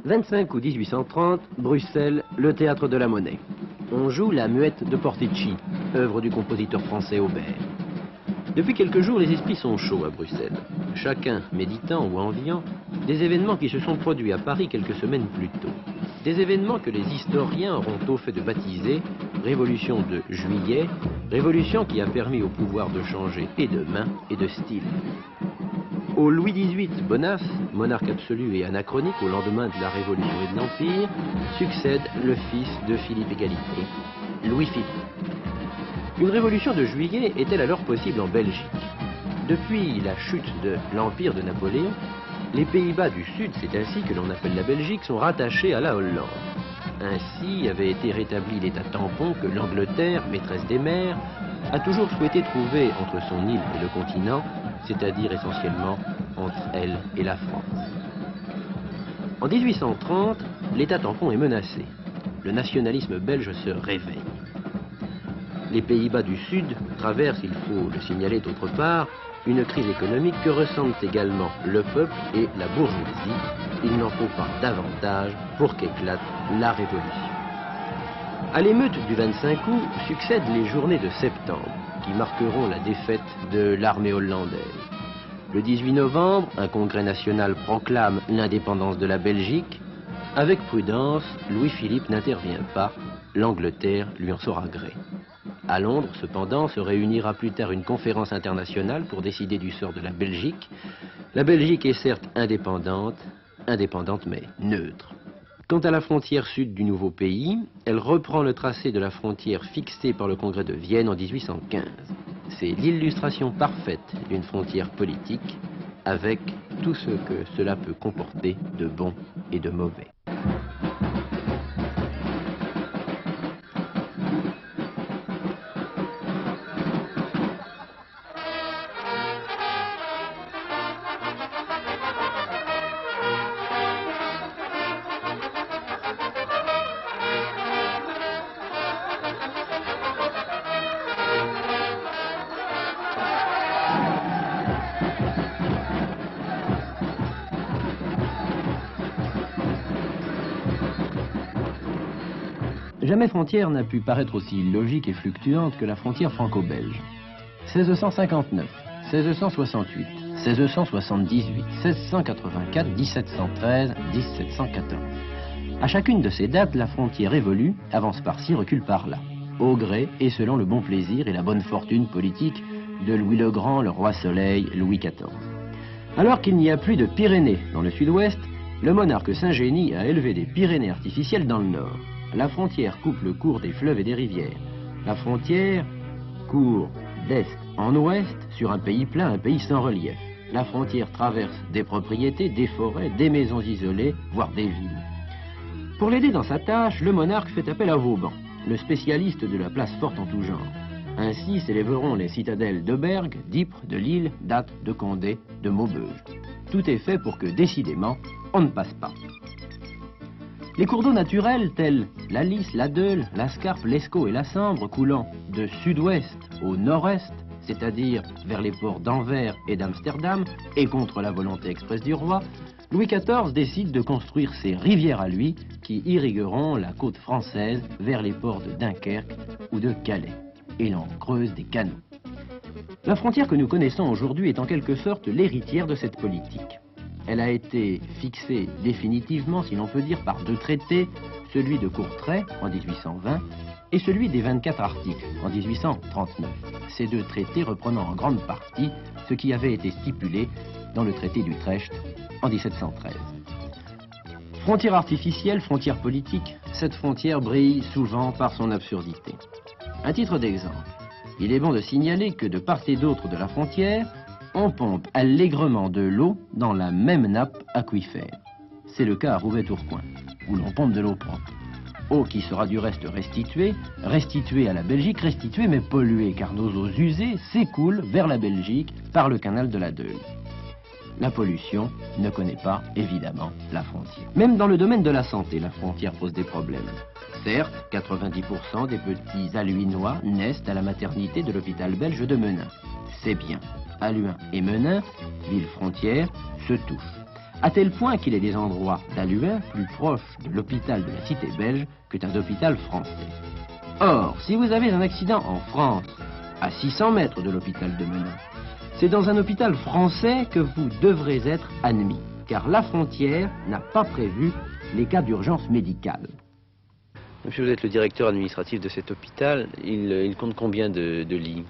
25 août 1830, Bruxelles, le théâtre de la Monnaie. On joue La Muette de Portici, œuvre du compositeur français Auber. Depuis quelques jours, les esprits sont chauds à Bruxelles. Chacun méditant ou enviant des événements qui se sont produits à Paris quelques semaines plus tôt. Des événements que les historiens auront au fait de baptiser Révolution de Juillet, révolution qui a permis au pouvoir de changer et de main et de style. Au Louis XVIII Bonace, monarque absolu et anachronique au lendemain de la Révolution et de l'Empire, succède le fils de Philippe Égalité, Louis-Philippe. Une révolution de juillet est-elle alors possible en Belgique? Depuis la chute de l'Empire de Napoléon, les Pays-Bas du Sud, c'est ainsi que l'on appelle la Belgique, sont rattachés à la Hollande. Ainsi avait été rétabli l'état tampon que l'Angleterre, maîtresse des mers, a toujours souhaité trouver entre son île et le continent, c'est-à-dire essentiellement entre elle et la France. En 1830, l'état tampon est menacé. Le nationalisme belge se réveille. Les Pays-Bas du Sud traversent, il faut le signaler d'autre part, une crise économique que ressentent également le peuple et la bourgeoisie. Il n'en faut pas davantage pour qu'éclate la Révolution. À l'émeute du 25 août succèdent les journées de septembre, qui marqueront la défaite de l'armée hollandaise. Le 18 novembre, un congrès national proclame l'indépendance de la Belgique. Avec prudence, Louis-Philippe n'intervient pas, l'Angleterre lui en saura gré. À Londres, cependant, se réunira plus tard une conférence internationale pour décider du sort de la Belgique. La Belgique est certes indépendante mais neutre. Quant à la frontière sud du nouveau pays, elle reprend le tracé de la frontière fixée par le Congrès de Vienne en 1815. C'est l'illustration parfaite d'une frontière politique, avec tout ce que cela peut comporter de bon et de mauvais. Jamais frontière n'a pu paraître aussi logique et fluctuante que la frontière franco-belge. 1659, 1668, 1678, 1684, 1713, 1714. À chacune de ces dates, la frontière évolue, avance par-ci, recule par-là, au gré et selon le bon plaisir et la bonne fortune politique de Louis le Grand, le roi Soleil, Louis XIV. Alors qu'il n'y a plus de Pyrénées dans le sud-ouest, le monarque s'ingénie à élever des Pyrénées artificielles dans le nord. La frontière coupe le cours des fleuves et des rivières. La frontière court d'est en ouest sur un pays plat, un pays sans relief. La frontière traverse des propriétés, des forêts, des maisons isolées, voire des villes. Pour l'aider dans sa tâche, le monarque fait appel à Vauban, le spécialiste de la place forte en tout genre. Ainsi s'élèveront les citadelles de Bergue, d'Ypres, de Lille, d'Ath, de Condé, de Maubeuge. Tout est fait pour que, décidément, on ne passe pas. Les cours d'eau naturels tels la Lys, la Deule, la Scarpe, l'Escaut et la Sambre coulant de sud-ouest au nord-est, c'est-à-dire vers les ports d'Anvers et d'Amsterdam, et contre la volonté expresse du roi, Louis XIV décide de construire ses rivières à lui qui irrigueront la côte française vers les ports de Dunkerque ou de Calais. Et l'on creuse des canaux. La frontière que nous connaissons aujourd'hui est en quelque sorte l'héritière de cette politique. Elle a été fixée définitivement, si l'on peut dire, par deux traités, celui de Courtrai en 1820 et celui des 24 articles en 1839. Ces deux traités reprenant en grande partie ce qui avait été stipulé dans le traité d'Utrecht en 1713. Frontière artificielle, frontière politique, cette frontière brille souvent par son absurdité. À titre d'exemple, il est bon de signaler que de part et d'autre de la frontière, on pompe allègrement de l'eau dans la même nappe aquifère. C'est le cas à Roubaix-Tourcoing, où l'on pompe de l'eau propre. Eau qui sera du reste restituée à la Belgique, restituée mais polluée, car nos eaux usées s'écoulent vers la Belgique par le canal de la Deule. La pollution ne connaît pas, évidemment, la frontière. Même dans le domaine de la santé, la frontière pose des problèmes. Certes, 90% des petits Alluinois naissent à la maternité de l'hôpital belge de Menin. C'est bien. Alluin et Menin, ville frontière, se touchent. à tel point qu'il est des endroits d'Halluin plus proches de l'hôpital de la cité belge que d'un hôpital français. Or, si vous avez un accident en France, à 600 mètres de l'hôpital de Menin, c'est dans un hôpital français que vous devrez être admis, car la frontière n'a pas prévu les cas d'urgence médicale. Monsieur, vous êtes le directeur administratif de cet hôpital. Il compte combien de lits?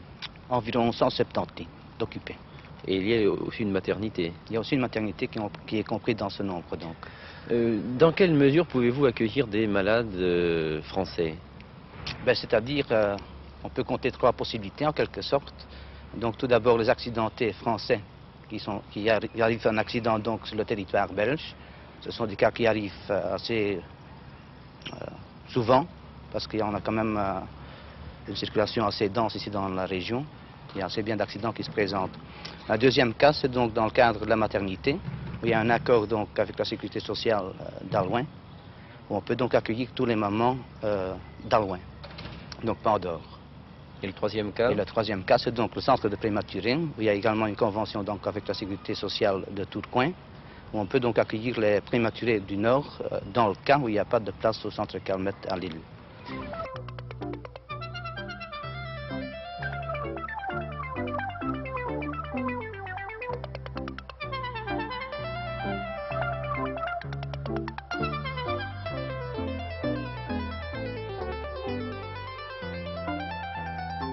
Environ 170 d'occupés. Et il y a aussi une maternité? Il y a aussi une maternité qui est comprise dans ce nombre, donc. Dans quelle mesure pouvez-vous accueillir des malades français? C'est-à-dire, on peut compter 3 possibilités en quelque sorte. Donc tout d'abord les accidentés français qui arrivent à un accident donc sur le territoire belge. Ce sont des cas qui arrivent assez souvent, parce qu'il y en a quand même une circulation assez dense ici dans la région. Il y a assez bien d'accidents qui se présentent. Un deuxième cas, c'est donc dans le cadre de la maternité, où il y a un accord donc avec la sécurité sociale d'Halluin, où on peut donc accueillir tous les mamans d'Halluin, donc pas en dehors. Et le troisième cas? Et le troisième cas, c'est donc le centre de prématurés, où il y a également une convention donc avec la sécurité sociale de Tourcoing, où on peut donc accueillir les prématurés du Nord dans le cas où il n'y a pas de place au centre Calmette à Lille.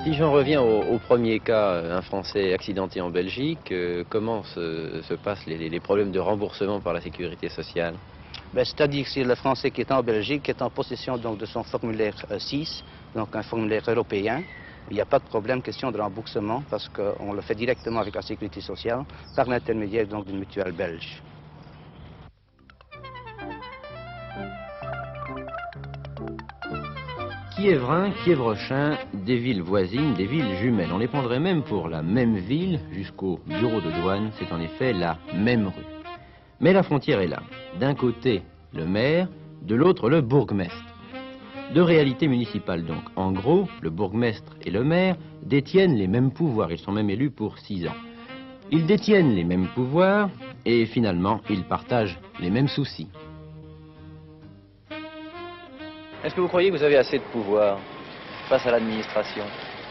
Si j'en reviens au premier cas, un Français accidenté en Belgique, comment se passent les problèmes de remboursement par la sécurité sociale? C'est-à-dire que c'est le Français qui est en Belgique, qui est en possession donc, de son formulaire 6, donc un formulaire européen. Il n'y a pas de problème, question de remboursement, parce qu'on le fait directement avec la sécurité sociale, par l'intermédiaire donc d'une mutuelle belge. Quiévrain, Quiévrechin, des villes voisines, des villes jumelles. On les prendrait même pour la même ville jusqu'au bureau de douane. C'est en effet la même rue. Mais la frontière est là. D'un côté, le maire, de l'autre, le bourgmestre. Deux réalités municipales donc. En gros, le bourgmestre et le maire détiennent les mêmes pouvoirs. Ils sont même élus pour 6 ans. Ils détiennent les mêmes pouvoirs et finalement, ils partagent les mêmes soucis. Est-ce que vous croyez que vous avez assez de pouvoir face à l'administration?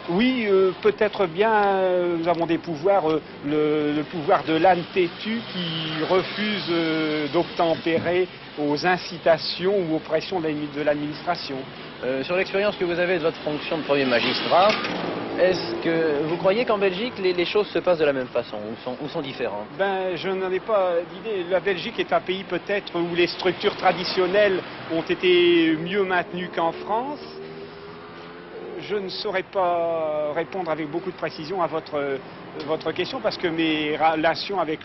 Oui, peut-être bien, nous avons des pouvoirs, le pouvoir de l'âne têtu qui refuse d'obtempérer aux incitations ou aux pressions de l'administration. Sur l'expérience que vous avez de votre fonction de premier magistrat, est-ce que vous croyez qu'en Belgique, les choses se passent de la même façon ou sont différentes? Je n'en ai pas d'idée. La Belgique est un pays peut-être où les structures traditionnelles ont été mieux maintenues qu'en France. Je ne saurais pas répondre avec beaucoup de précision à votre question parce que mes relations avec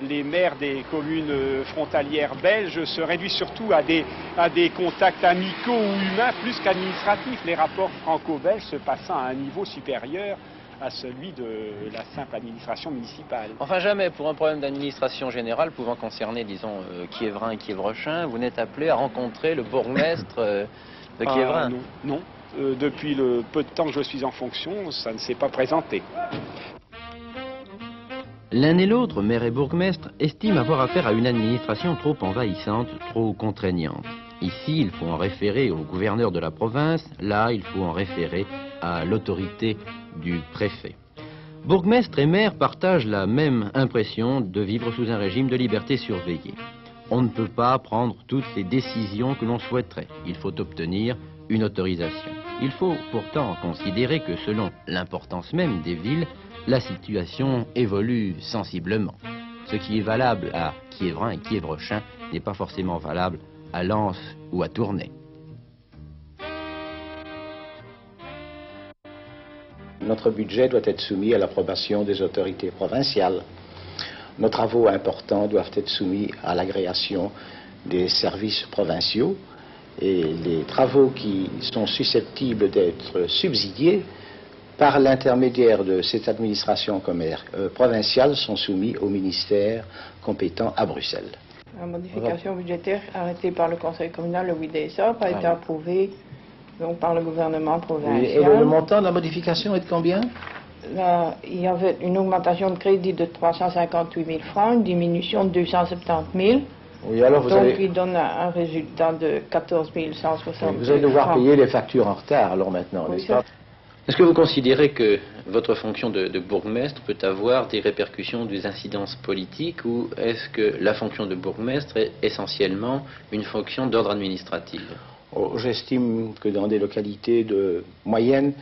les maires des communes frontalières belges se réduisent surtout à des contacts amicaux ou humains plus qu'administratifs. Les rapports franco-belges se passant à un niveau supérieur à celui de la simple administration municipale. Enfin, jamais, pour un problème d'administration générale pouvant concerner, disons, Quiévrain et Quiévrechin, vous n'êtes appelé à rencontrer le bourgmestre de Quiévrain? Non. Depuis le peu de temps que je suis en fonction, ça ne s'est pas présenté. L'un et l'autre, maire et bourgmestre, estiment avoir affaire à une administration trop envahissante, trop contraignante. Ici, il faut en référer au gouverneur de la province, là, il faut en référer à l'autorité du préfet. Bourgmestre et maire partagent la même impression de vivre sous un régime de liberté surveillée. On ne peut pas prendre toutes les décisions que l'on souhaiterait. Il faut obtenir une autorisation. Il faut pourtant considérer que selon l'importance même des villes, la situation évolue sensiblement. Ce qui est valable à Quiévrain et Quiévrechin n'est pas forcément valable à Lens ou à Tournai. Notre budget doit être soumis à l'approbation des autorités provinciales. Nos travaux importants doivent être soumis à l'agréation des services provinciaux et les travaux qui sont susceptibles d'être subsidiés par l'intermédiaire de cette administration provinciale sont soumis au ministère compétent à Bruxelles. La modification budgétaire arrêtée par le Conseil communal le 8 décembre a été approuvée donc, par le gouvernement provincial. Et le montant de la modification est de combien? là, il y avait une augmentation de crédit de 358 000 francs, une diminution de 270 000. Oui, alors vous Donc, allez, il donne un résultat de 14 160 vous allez devoir francs. payer les factures en retard, alors maintenant, Oui, n'est-ce ça. pas? Est-ce que vous considérez que votre fonction de bourgmestre peut avoir des répercussions, des incidences politiques, ou est-ce que la fonction de bourgmestre est essentiellement une fonction d'ordre administratif? Oh, j'estime que dans des localités moyennes,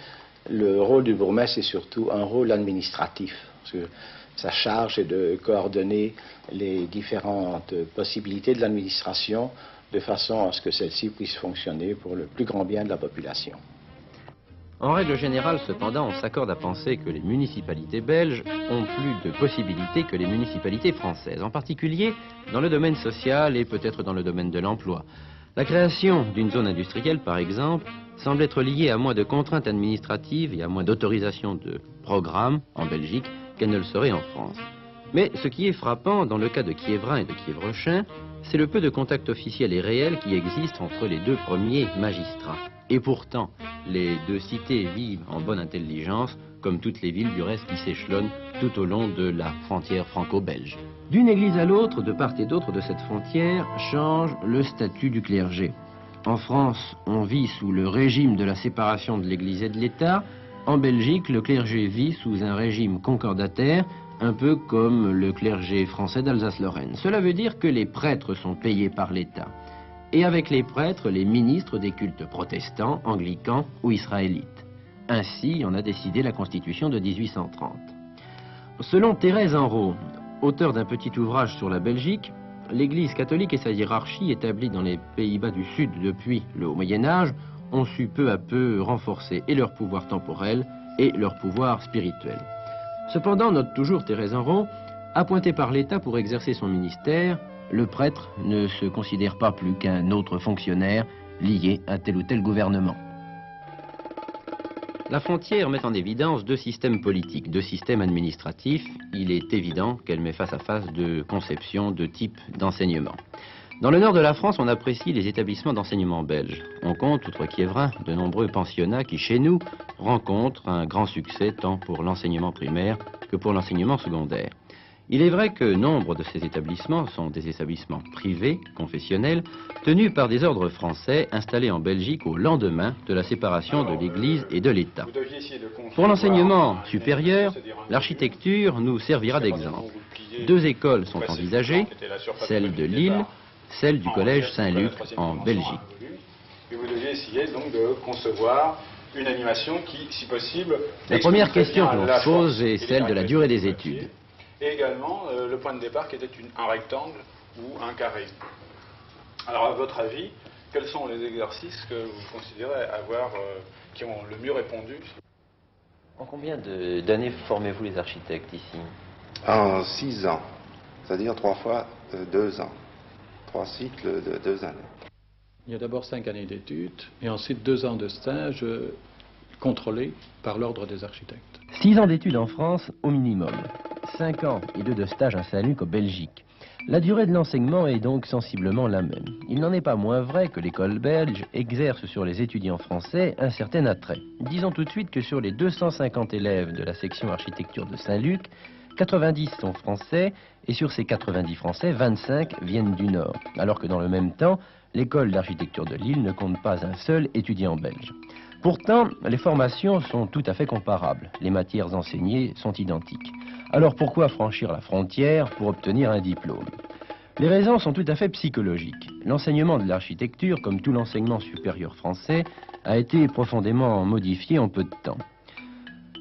le rôle du bourgmestre est surtout un rôle administratif. Parce que sa charge est de coordonner les différentes possibilités de l'administration de façon à ce que celle-ci puisse fonctionner pour le plus grand bien de la population. En règle générale, cependant, on s'accorde à penser que les municipalités belges ont plus de possibilités que les municipalités françaises, en particulier dans le domaine social et peut-être dans le domaine de l'emploi. La création d'une zone industrielle, par exemple, semble être liée à moins de contraintes administratives et à moins d'autorisation de programmes en Belgique qu'elle ne le serait en France. Mais ce qui est frappant dans le cas de Kievrin et de Kievrechin, c'est le peu de contact officiel et réel qui existe entre les deux premiers magistrats. Et pourtant, les deux cités vivent en bonne intelligence, comme toutes les villes du reste qui s'échelonnent tout au long de la frontière franco-belge. D'une église à l'autre, de part et d'autre de cette frontière, change le statut du clergé. En France, on vit sous le régime de la séparation de l'église et de l'État. En Belgique, le clergé vit sous un régime concordataire, un peu comme le clergé français d'Alsace-Lorraine. Cela veut dire que les prêtres sont payés par l'État. Et avec les prêtres, les ministres des cultes protestants, anglicans ou israélites. Ainsi, on a décidé la Constitution de 1830. Selon Thérèse Enrault, auteur d'un petit ouvrage sur la Belgique, l'Église catholique et sa hiérarchie établie dans les Pays-Bas du Sud depuis le Haut Moyen-Âge ont su peu à peu renforcer et leur pouvoir temporel et leur pouvoir spirituel. Cependant, note toujours Thérèse Enrault, appointé par l'État pour exercer son ministère, le prêtre ne se considère pas plus qu'un autre fonctionnaire lié à tel ou tel gouvernement. La frontière met en évidence deux systèmes politiques, deux systèmes administratifs. Il est évident qu'elle met face à face deux conceptions, deux types d'enseignement. Dans le nord de la France, on apprécie les établissements d'enseignement belges. On compte, outre Kievrin, de nombreux pensionnats qui, chez nous, rencontrent un grand succès tant pour l'enseignement primaire que pour l'enseignement secondaire. Il est vrai que nombre de ces établissements sont des établissements privés, confessionnels, tenus par des ordres français installés en Belgique au lendemain de la séparation de l'Église et de l'État. Pour l'enseignement supérieur, l'architecture nous servira d'exemple. Deux écoles sont envisagées, celle de Lille, celle du collège Saint-Luc en Belgique. Et vous deviez essayer donc de concevoir une animation qui, si possible... La première question que l'on se pose est celle de la durée des études. Et également le point de départ qui était un rectangle ou un carré. Alors à votre avis, quels sont les exercices que vous considérez qui ont le mieux répondu? En combien d'années formez-vous les architectes ici? En 6 ans, c'est-à-dire 3 fois 2 ans. 3 cycles de 2 années. Il y a d'abord 5 années d'études et ensuite 2 ans de stage contrôlés par l'ordre des architectes. 6 ans d'études en France au minimum. 5 ans et 2 de stage à Saint-Luc en Belgique. La durée de l'enseignement est donc sensiblement la même. Il n'en est pas moins vrai que l'école belge exerce sur les étudiants français un certain attrait. Disons tout de suite que sur les 250 élèves de la section architecture de Saint-Luc, 90 sont français et sur ces 90 français, 25 viennent du Nord. Alors que dans le même temps, l'école d'architecture de Lille ne compte pas un seul étudiant belge. Pourtant, les formations sont tout à fait comparables. Les matières enseignées sont identiques. Alors pourquoi franchir la frontière pour obtenir un diplôme? Les raisons sont tout à fait psychologiques. L'enseignement de l'architecture, comme tout l'enseignement supérieur français, a été profondément modifié en peu de temps.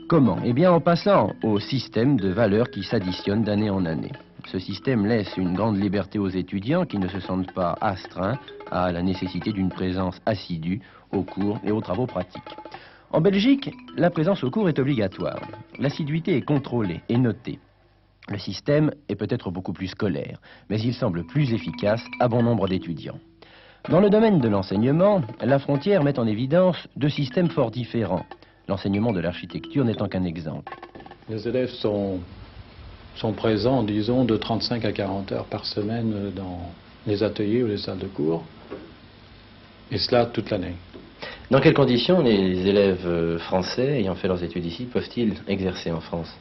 Comment? Eh bien en passant au système de valeurs qui s'additionnent d'année en année. Ce système laisse une grande liberté aux étudiants qui ne se sentent pas astreints à la nécessité d'une présence assidue aux cours et aux travaux pratiques. En Belgique, la présence au cours est obligatoire. L'assiduité est contrôlée et notée. Le système est peut-être beaucoup plus scolaire, mais il semble plus efficace à bon nombre d'étudiants. Dans le domaine de l'enseignement, la frontière met en évidence deux systèmes fort différents. L'enseignement de l'architecture n'étant qu'un exemple. Les élèves sont présents, disons, de 35 à 40 heures par semaine dans les ateliers ou les salles de cours, et cela toute l'année. Dans quelles conditions les élèves français ayant fait leurs études ici peuvent-ils exercer en France?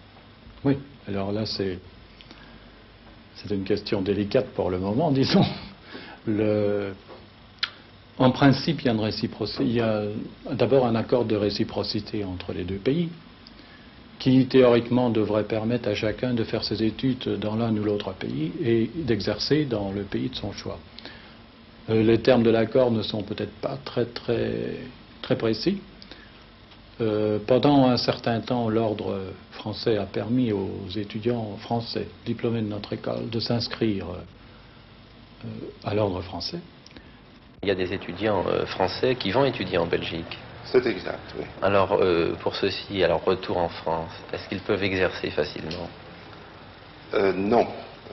Oui, alors là c'est une question délicate pour le moment, disons. En principe, il y a d'abord un accord de réciprocité entre les deux pays, qui théoriquement devrait permettre à chacun de faire ses études dans l'un ou l'autre pays et d'exercer dans le pays de son choix. Les termes de l'accord ne sont peut-être pas très précis. Pendant un certain temps, l'ordre français a permis aux étudiants français diplômés de notre école de s'inscrire à l'ordre français. Il y a des étudiants français qui vont étudier en Belgique. C'est exact, oui. Alors, pour ceux-ci, à leur retour en France, est-ce qu'ils peuvent exercer facilement? Non.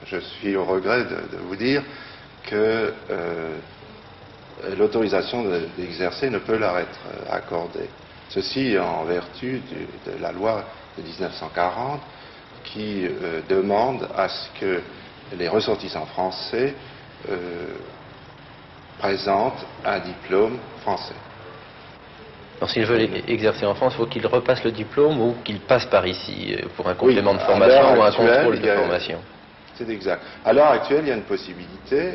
Je suis au regret de vous dire que l'autorisation d'exercer ne peut leur être accordée. Ceci en vertu de la loi de 1940 qui demande à ce que les ressortissants français présentent un diplôme français. Alors s'ils veulent exercer en France, il faut qu'ils repassent le diplôme ou qu'ils passent par ici pour un complément de formation ou un contrôle de formation. C'est exact. À l'heure actuelle, il y a une possibilité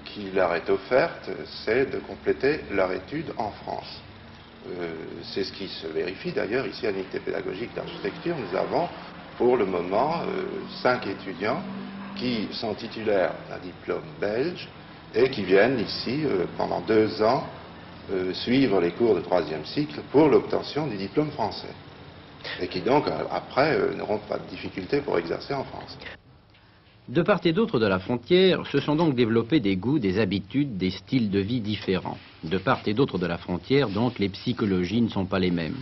qui leur est offerte, c'est de compléter leur étude en France. C'est ce qui se vérifie d'ailleurs ici à l'unité pédagogique d'architecture. Nous avons pour le moment 5 étudiants qui sont titulaires d'un diplôme belge et qui viennent ici pendant 2 ans suivre les cours de 3e cycle pour l'obtention du diplôme français. Et qui donc après n'auront pas de difficulté pour exercer en France. De part et d'autre de la frontière, se sont donc développés des goûts, des habitudes, des styles de vie différents. De part et d'autre de la frontière, donc, les psychologies ne sont pas les mêmes.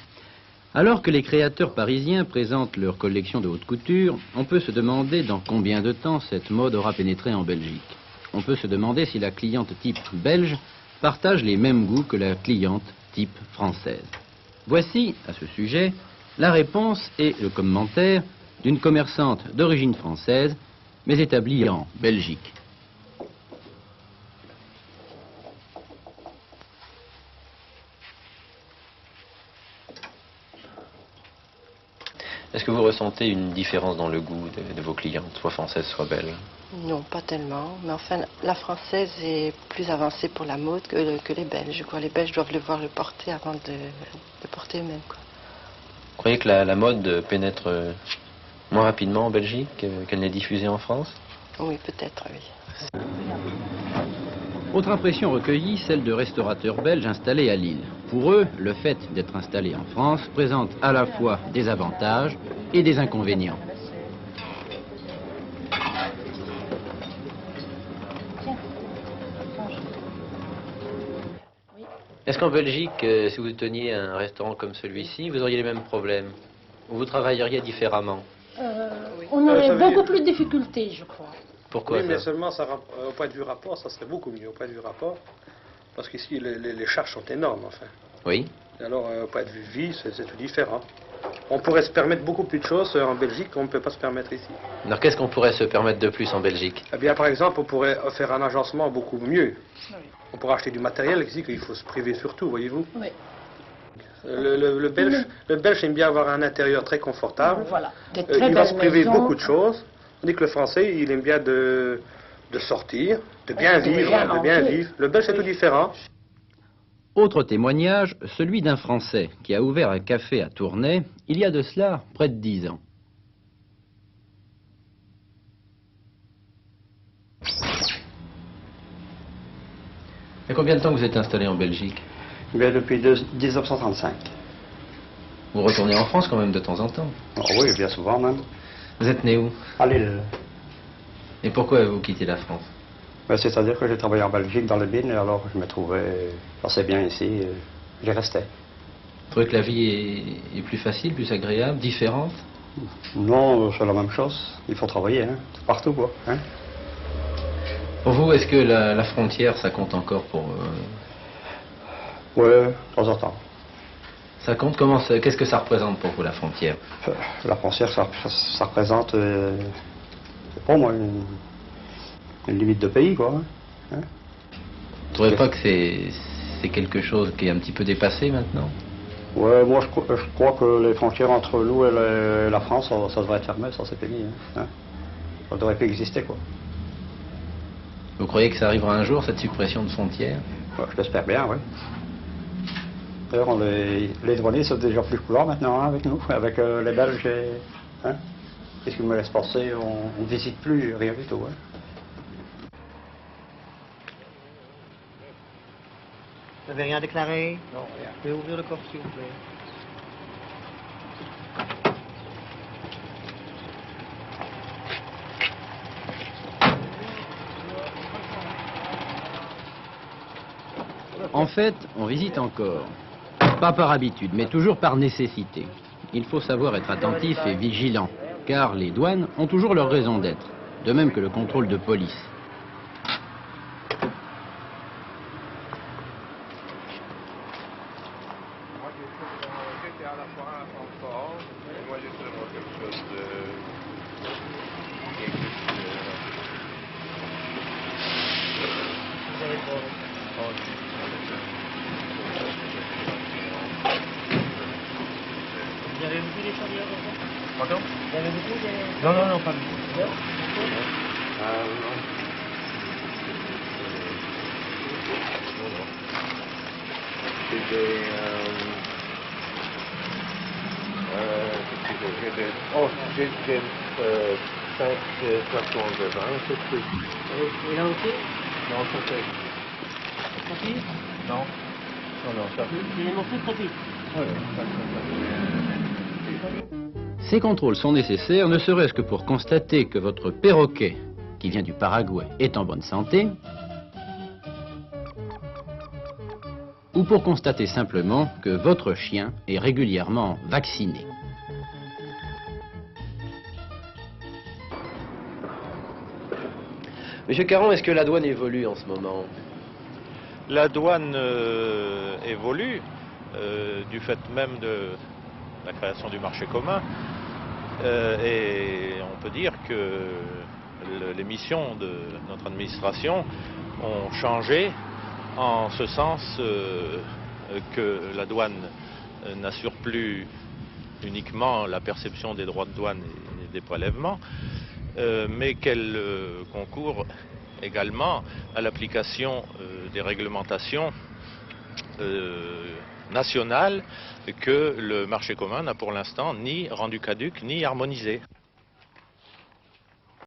Alors que les créateurs parisiens présentent leur collection de haute couture, on peut se demander dans combien de temps cette mode aura pénétré en Belgique. On peut se demander si la cliente type belge partage les mêmes goûts que la cliente type française. Voici, à ce sujet, la réponse et le commentaire d'une commerçante d'origine française, mais établie en Belgique. Est-ce que vous ressentez une différence dans le goût de vos clientes, soit françaises, soit belges? Non, pas tellement. Mais enfin, la française est plus avancée pour la mode que les Belges. Quoi. Les Belges doivent le porter avant de le porter eux-mêmes. Vous croyez que la mode pénètre moins rapidement en Belgique qu'elle n'est diffusée en France? Oui, peut-être, oui. Autre impression recueillie, celle de restaurateurs belges installés à Lille. Pour eux, le fait d'être installés en France présente à la fois des avantages et des inconvénients. Est-ce qu'en Belgique, si vous teniez un restaurant comme celui-ci, vous auriez les mêmes problèmes? Ou vous travailleriez différemment? On aurait beaucoup plus de difficultés, je crois. Pourquoi oui, ça? Mais seulement ça, au point de vue rapport, ça serait beaucoup mieux au point de vue rapport, parce qu'ici les charges sont énormes, enfin. Oui. Et alors, au point de vue vie, c'est tout différent. On pourrait se permettre beaucoup plus de choses en Belgique qu'on ne peut pas se permettre ici. Alors qu'est-ce qu'on pourrait se permettre de plus en Belgique? Eh bien, par exemple, on pourrait faire un agencement beaucoup mieux. Oui. On pourrait acheter du matériel ici qu'il faut se priver surtout, voyez-vous. Oui. Le Belge aime bien avoir un intérieur très confortable. Voilà. Il va se priver de beaucoup de choses. Tandis que le Français, il aime bien de sortir, de bien vivre, Le Belge, c'est tout différent. Autre témoignage, celui d'un Français qui a ouvert un café à Tournai il y a de cela près de 10 ans. Et combien de temps vous êtes installé en Belgique? Bien, depuis 1935. Vous retournez en France quand même de temps en temps? Oh, oui, bien souvent même. Vous êtes né où? À Lille. Et pourquoi avez-vous quitté la France? Ben, c'est-à-dire que j'ai travaillé en Belgique dans les mines, et alors je me trouvais assez bien ici, j'y restais. Vous trouvez que la vie est plus facile, plus agréable, différente? Non, c'est la même chose. Il faut travailler, hein, partout, quoi. Hein. Pour vous, est-ce que la frontière, ça compte encore pour... Oui, de temps en temps. Ça compte? Qu'est-ce que ça représente pour vous, la frontière? La frontière, ça représente, c'est pas moi, une limite de pays, quoi. Hein. Vous ne trouvez pas que c'est quelque chose qui est un petit peu dépassé maintenant? Ouais, moi je crois que les frontières entre nous et la France, ça devrait être fermé, ça c'est fini. Hein. Ça devrait plus exister, quoi. Vous croyez que ça arrivera un jour, cette suppression de frontières? Ouais, je l'espère bien, oui. D'ailleurs, les douaniers sont déjà plus coulants maintenant, hein, avec nous, avec les Belges et... Hein. Qu'est-ce qui me laisse penser? On ne visite plus rien du tout. Hein. Vous n'avez rien déclaré? Non, rien. Vous pouvez ouvrir le coffre, s'il vous plaît. En fait, on visite encore. Pas par habitude, mais toujours par nécessité. Il faut savoir être attentif et vigilant, car les douanes ont toujours leur raison d'être, de même que le contrôle de police. Vous avez beaucoup des chariots? Pardon? Vous avez beaucoup des... Non, non, non, pas beaucoup. Non? C'est des... oh, j'ai 5 flacons de vin, c'est tout. Et là aussi? Non, ça fait... Ça suffit? Non. Non, non, ça C'est des morceaux de tapis. Oui, Ces contrôles sont nécessaires ne serait-ce que pour constater que votre perroquet, qui vient du Paraguay, est en bonne santé, ou pour constater simplement que votre chien est régulièrement vacciné. Monsieur Caron, est-ce que la douane évolue en ce moment? La douane évolue du fait même de la création du marché commun et on peut dire que les missions de notre administration ont changé en ce sens que la douane n'assure plus uniquement la perception des droits de douane et des prélèvements, mais qu'elle concourt également à l'application des réglementations nationales que le marché commun n'a pour l'instant ni rendu caduques ni harmonisées.